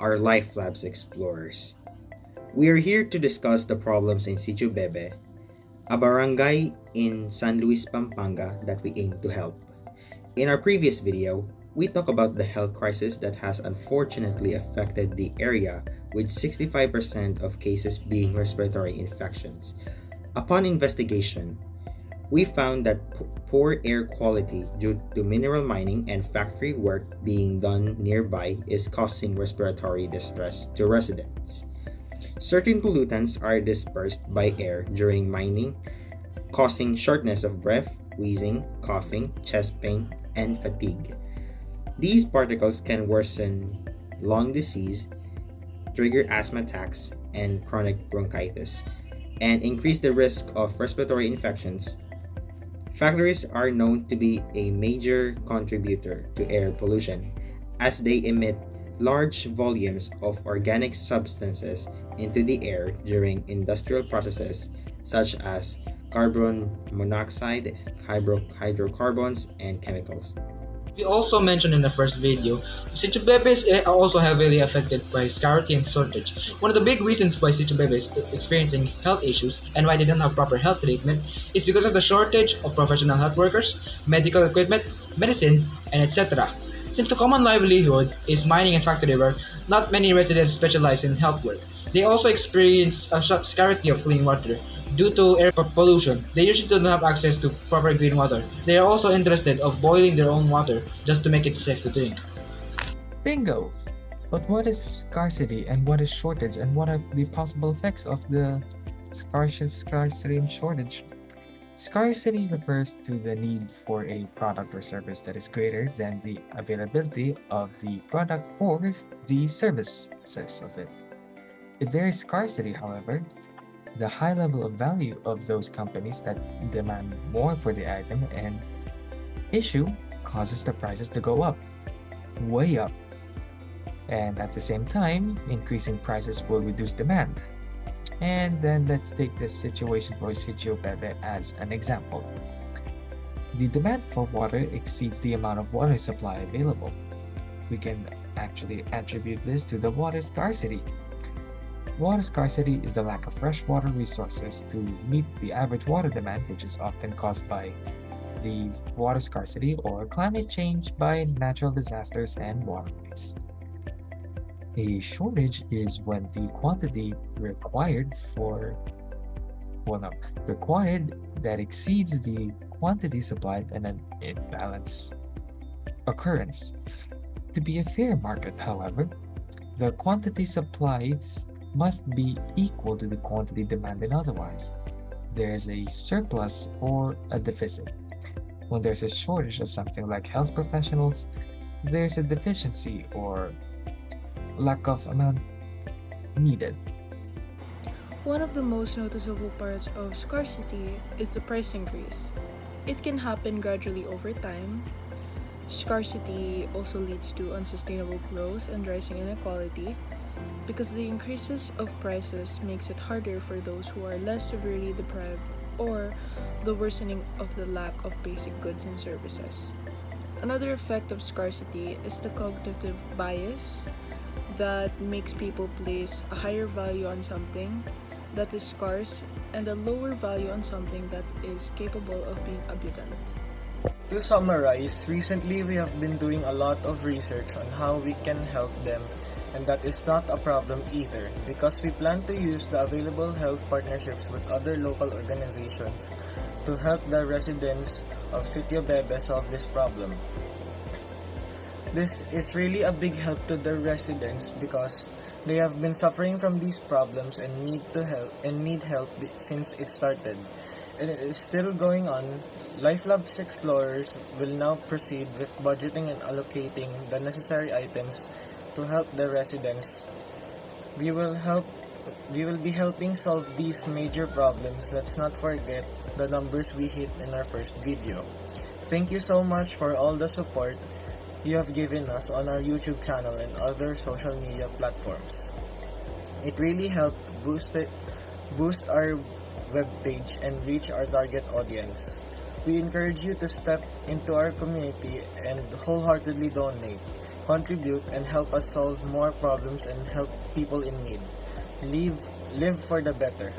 our Lifelabs explorers. We are here to discuss the problems in Sitio Bebe, a barangay in San Luis, Pampanga that we aim to help. In our previous video, we talked about the health crisis that has unfortunately affected the area, with 65% of cases being respiratory infections. Upon investigation, we found that poor air quality due to mineral mining and factory work being done nearby is causing respiratory distress to residents. Certain pollutants are dispersed by air during mining, causing shortness of breath, wheezing, coughing, chest pain, and fatigue. These particles can worsen lung disease, trigger asthma attacks and chronic bronchitis, and increase the risk of respiratory infections. Factories are known to be a major contributor to air pollution as they emit large volumes of organic substances into the air during industrial processes such as carbon monoxide, hydrocarbons, and chemicals. We also mentioned in the first video, Situbebes are also heavily affected by scarcity and shortage. One of the big reasons why Situbebes is experiencing health issues and why they don't have proper health treatment is because of the shortage of professional health workers, medical equipment, medicine, and etc. Since the common livelihood is mining and factory work, not many residents specialize in health work. They also experience a scarcity of clean water. Due to air pollution, they usually don't have access to proper clean water. They are also interested of boiling their own water just to make it safe to drink. Bingo! But what is scarcity and what is shortage and what are the possible effects of the scarcity and shortage? Scarcity refers to the need for a product or service that is greater than the availability of the product or the services of it. If there is scarcity, however, the high level of value of those companies that demand more for the item and issue causes the prices to go up, way up. And at the same time, increasing prices will reduce demand. And then let's take this situation for Sitio Bebe as an example. The demand for water exceeds the amount of water supply available. We can actually attribute this to the water scarcity. Water scarcity is the lack of fresh water resources to meet the average water demand, which is often caused by the water scarcity or climate change by natural disasters and waterways. A shortage is when the quantity required that exceeds the quantity supplied and an imbalance occurrence. To be a fair market, however, the quantity supplied must be equal to the quantity demanded, otherwise there is a surplus or a deficit. When there's a shortage of something like health professionals, there's a deficiency or lack of amount needed. One of the most noticeable parts of scarcity is the price increase. It can happen gradually over time. Scarcity also leads to unsustainable growth and rising inequality, because the increases of prices makes it harder for those who are less severely deprived or the worsening of the lack of basic goods and services. Another effect of scarcity is the cognitive bias that makes people place a higher value on something that is scarce and a lower value on something that is capable of being abundant. To summarize, recently we have been doing a lot of research on how we can help them, and that is not a problem either, because we plan to use the available health partnerships with other local organizations to help the residents of Sitio Bebe solve this problem. This is really a big help to the residents because they have been suffering from these problems and need help since it started. And it is still going on. Lifelabs explorers will now proceed with budgeting and allocating the necessary items to help the residents. We will be helping solve these major problems. Let's not forget the numbers we hit in our first video. Thank you so much for all the support you have given us on our YouTube channel and other social media platforms. It really helped boost our webpage and reach our target audience. We encourage you to step into our community and wholeheartedly donate. contribute and help us solve more problems and help people in need. Live for the better.